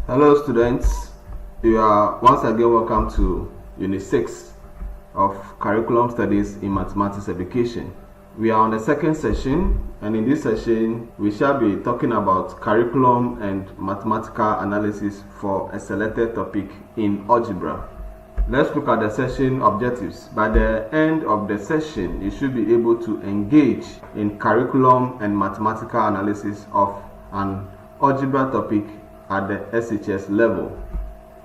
Hello students, you are once again welcome to Unit 6 of Curriculum Studies in Mathematics Education. We are on the second session, and in this session we shall be talking about curriculum and mathematical analysis for a selected topic in algebra. Let's look at the session objectives. By the end of the session, you should be able to engage in curriculum and mathematical analysis of an algebra topic at the SHS level.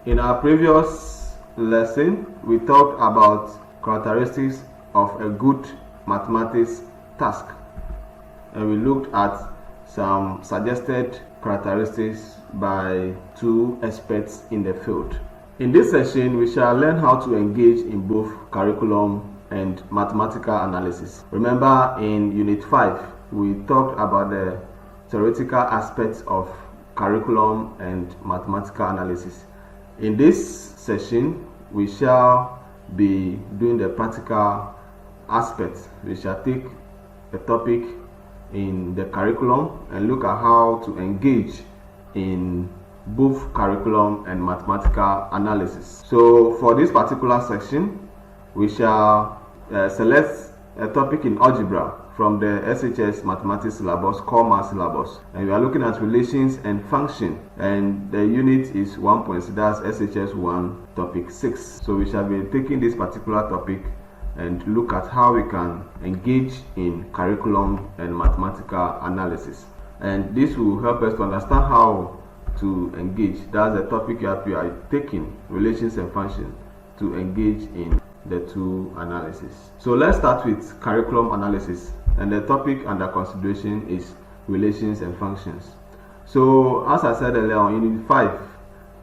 In our previous lesson, we talked about characteristics of a good mathematics task, and we looked at some suggested characteristics by two experts in the field. In this session, we shall learn how to engage in both curriculum and mathematical analysis. Remember, in Unit 5, we talked about the theoretical aspects of curriculum and mathematical analysis. In this session, we shall be doing the practical aspects. We shall take a topic in the curriculum and look at how to engage in both curriculum and mathematical analysis. So for this particular section, we shall select a topic in algebra from the SHS mathematics syllabus, core math syllabus, and we are looking at relations and function, and the unit is 1.6, that's SHS 1 topic 6. So we shall be taking this particular topic and look at how we can engage in curriculum and mathematical analysis, and this will help us to understand how to engage. That's the topic that we are taking, relations and function, to engage in the two analysis. So let's start with curriculum analysis, and the topic under consideration is relations and functions. So as I said earlier, on Unit 5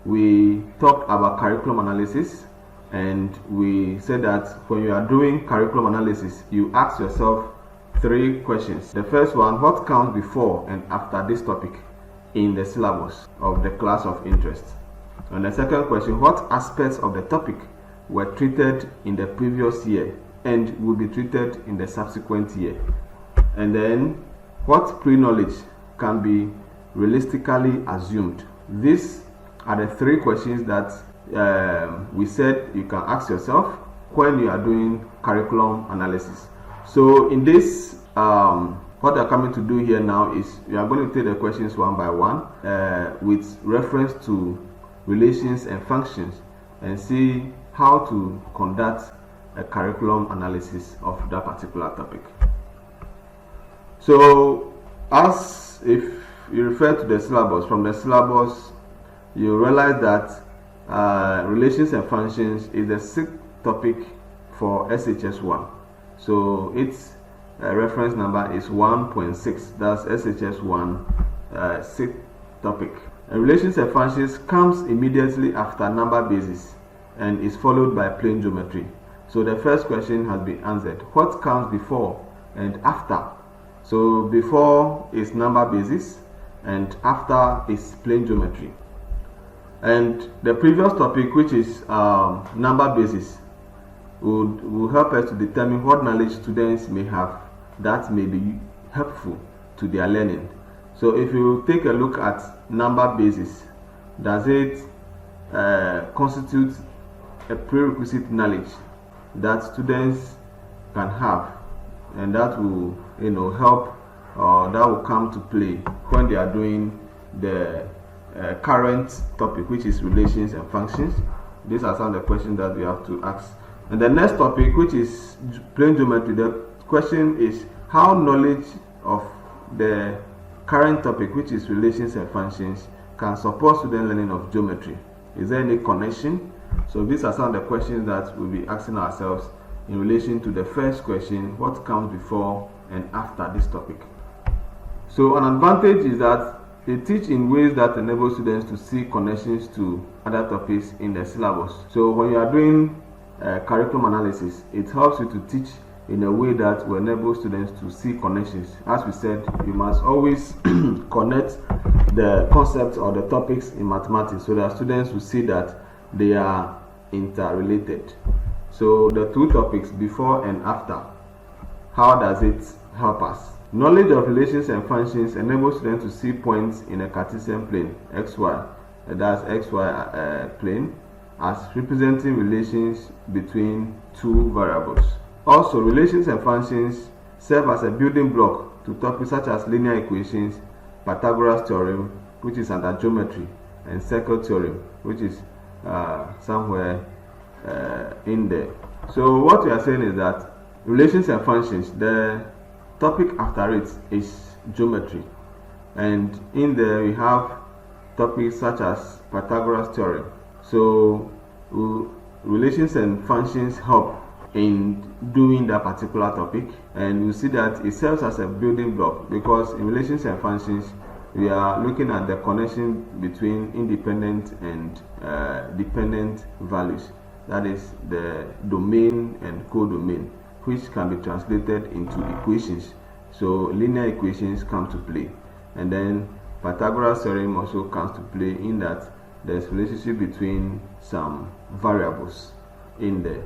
we talked about curriculum analysis, and we said that when you are doing curriculum analysis, you ask yourself three questions. The first one, what comes before and after this topic in the syllabus of the class of interest? And the second question, what aspects of the topic were treated in the previous year and will be treated in the subsequent year? And then, what pre-knowledge can be realistically assumed? These are the three questions that we said you can ask yourself when you are doing curriculum analysis. So in this, what I'm coming to do here now is we are going to take the questions one by one with reference to relations and functions, and see how to conduct a curriculum analysis of that particular topic. So, as if you refer to the syllabus, from the syllabus you realize that relations and functions is the sixth topic for SHS 1. So its reference number is 1.6. That's SHS 1 sixth topic. And relations and functions comes immediately after number basis and is followed by plane geometry. So the first question has been answered. What comes before and after? So before is number basis and after is plane geometry. And the previous topic, which is number basis, will help us to determine what knowledge students may have that may be helpful to their learning. So if you take a look at number basis, does it constitute a prerequisite knowledge that students can have, and that will help, that will come to play when they are doing the current topic, which is relations and functions? These are some of the questions that we have to ask. And the next topic, which is plane geometry, the question is how knowledge of the current topic, which is relations and functions, can support student learning of geometry. Is there any connection? So these are some of the questions that we'll be asking ourselves in relation to the first question, what comes before and after this topic. So an advantage is that they teach in ways that enable students to see connections to other topics in the syllabus. So when you are doing curriculum analysis, it helps you to teach in a way that will enable students to see connections. As we said, you must always connect the concepts or the topics in mathematics so that students will see that they are interrelated. So the two topics, before and after, how does it help us? Knowledge of relations and functions enables students to see points in a Cartesian plane, xy, that's xy plane, as representing relations between two variables. Also, relations and functions serve as a building block to topics such as linear equations, Pythagoras theorem, which is under geometry, and circle theorem, which is somewhere in there. So what we are saying is that relations and functions, the topic after it is geometry, and in there we have topics such as Pythagoras theorem. So relations and functions help in doing that particular topic, and you see that it serves as a building block, because in relations and functions we are looking at the connection between independent and dependent values, that is the domain and codomain, which can be translated into equations. So linear equations come to play, and then Pythagoras theorem also comes to play, in that there's relationship between some variables in there.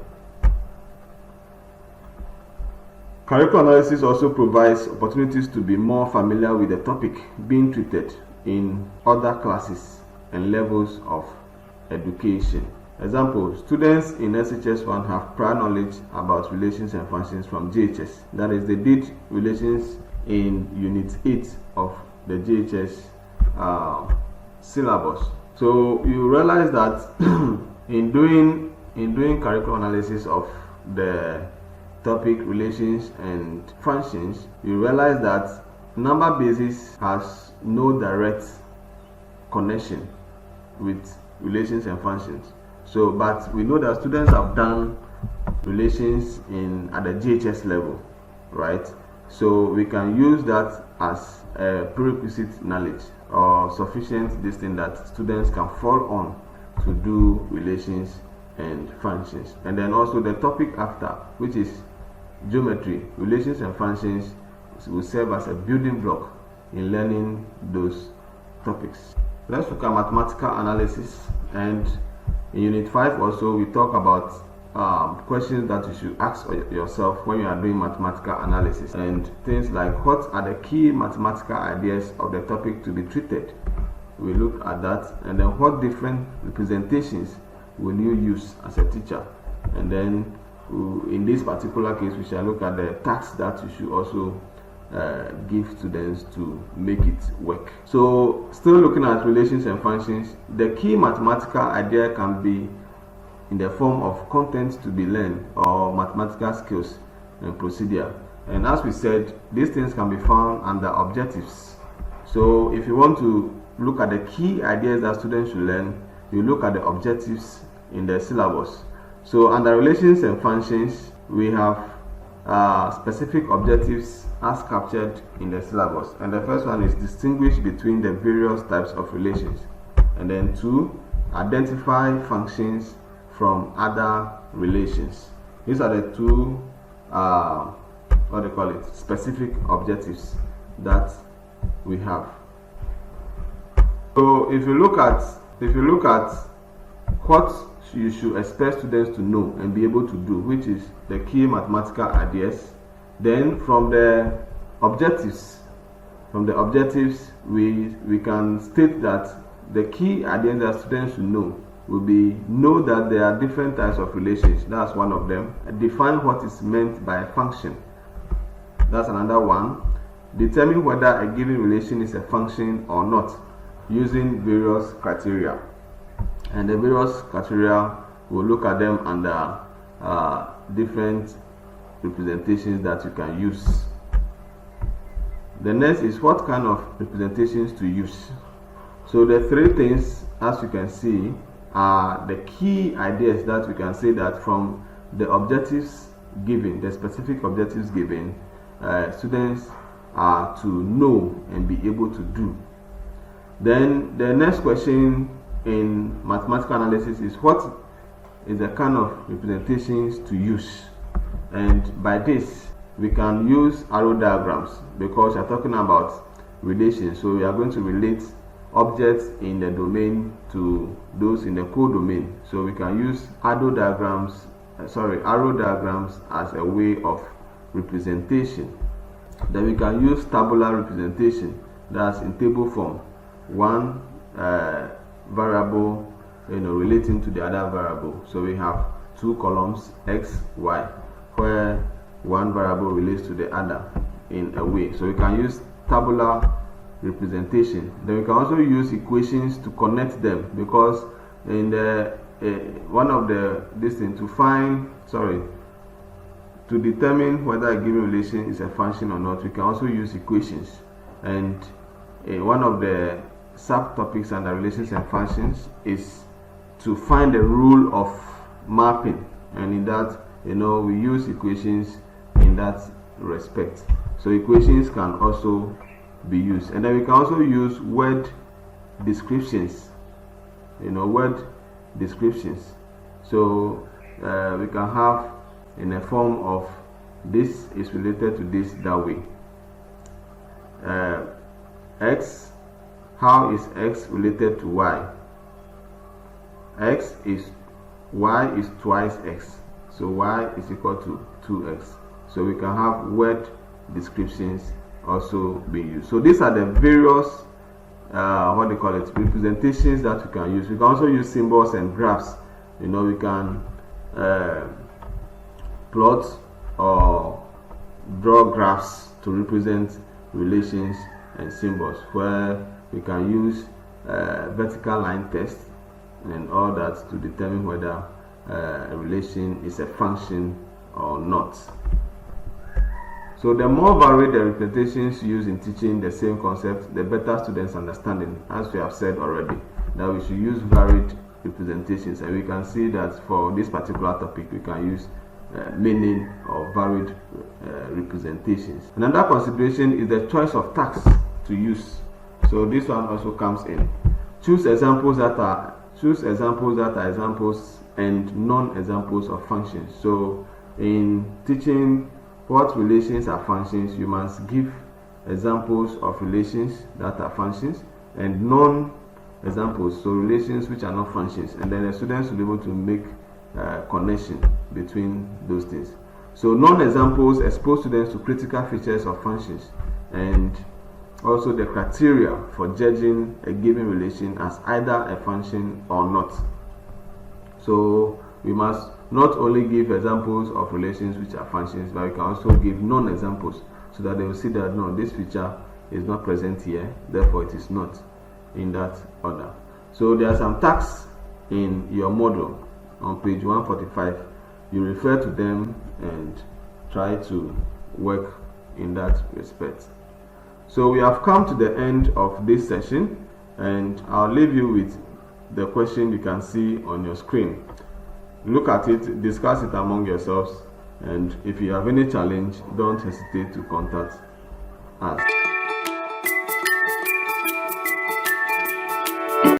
Curriculum analysis also provides opportunities to be more familiar with the topic being treated in other classes and levels of education. Example, students in SHS 1 have prior knowledge about relations and functions from JHS. That is, they did relations in Unit 8 of the JHS syllabus. So you realize that in doing curriculum analysis of the topic relations and functions, you realize that number basis has no direct connection with relations and functions. So, but we know that students have done relations at the JHS level, right? So we can use that as a prerequisite knowledge or sufficient distance that students can fall on to do relations and functions. And then also the topic after, which is geometry, relations and functions, will serve as a building block in learning those topics. Let's look at mathematical analysis, and in Unit 5 also we talk about questions that you should ask yourself when you are doing mathematical analysis, and things like what are the key mathematical ideas of the topic to be treated. We look at that, and then what different representations will you use as a teacher, and then in this particular case we shall look at the tasks that you should also give students to make it work. So still looking at relations and functions, the key mathematical idea can be in the form of content to be learned or mathematical skills and procedure. And as we said, these things can be found under objectives. So if you want to look at the key ideas that students should learn, you look at the objectives in the syllabus. So under relations and functions, we have specific objectives as captured in the syllabus. And the first one is distinguish between the various types of relations. And then 2, identify functions from other relations. These are the 2 specific objectives that we have. So if you look at what you should expect students to know and be able to do, which is the key mathematical ideas, then from the objectives we can state that the key ideas that students should know will be know that there are different types of relations. That's one of them. Define what is meant by a function. That's another one. Determine whether a given relation is a function or not using various criteria. And the various criteria, we'll look at them under different representations that you can use. The next is what kind of representations to use. So the 3 things, as you can see, are the key ideas that we can say that from the objectives given, the specific objectives given, students are to know and be able to do. Then the next question in mathematical analysis is what is the kind of representations to use. And by this we can use arrow diagrams, because we are talking about relations. So we are going to relate objects in the domain to those in the codomain. So we can use arrow diagrams as a way of representation. Then we can use tabular representation, that's in table form. 1 variable relating to the other variable. So we have two columns x, y, where one variable relates to the other in a way. So we can use tabular representation. Then we can also use equations to connect them, because in the one of the to determine whether a given relation is a function or not, we can also use equations. And one of the subtopics under relations and functions is to find the rule of mapping, and in that we use equations in that respect. So equations can also be used, and then we can also use word descriptions. Word descriptions. So we can have in a form of this is related to this that way. X, how is x related to y? Y is twice x, so y is equal to 2x. So we can have word descriptions also being used. So these are the various representations that we can use. We can also use symbols and graphs. We can plot or draw graphs to represent relations and symbols, where we can use vertical line test and all that to determine whether a relation is a function or not. So the more varied the representations used in teaching the same concept, the better students' understanding. As we have said already, that we should use varied representations, and we can see that for this particular topic we can use many or varied representations. Another consideration is the choice of tasks to use. So this one also comes in. Choose examples that are examples and non-examples of functions. So in teaching what relations are functions, you must give examples of relations that are functions and non-examples, so relations which are not functions, and then the students will be able to make connection between those things. So non-examples expose students to critical features of functions and also the criteria for judging a given relation as either a function or not. So we must not only give examples of relations which are functions, but we can also give non-examples, so that they will see that no, this feature is not present here, therefore it is not in that order. So there are some tasks in your model on page 145. You refer to them and try to work in that respect. So we have come to the end of this session, and I'll leave you with the question you can see on your screen. Look at it, discuss it among yourselves, and if you have any challenge, don't hesitate to contact us.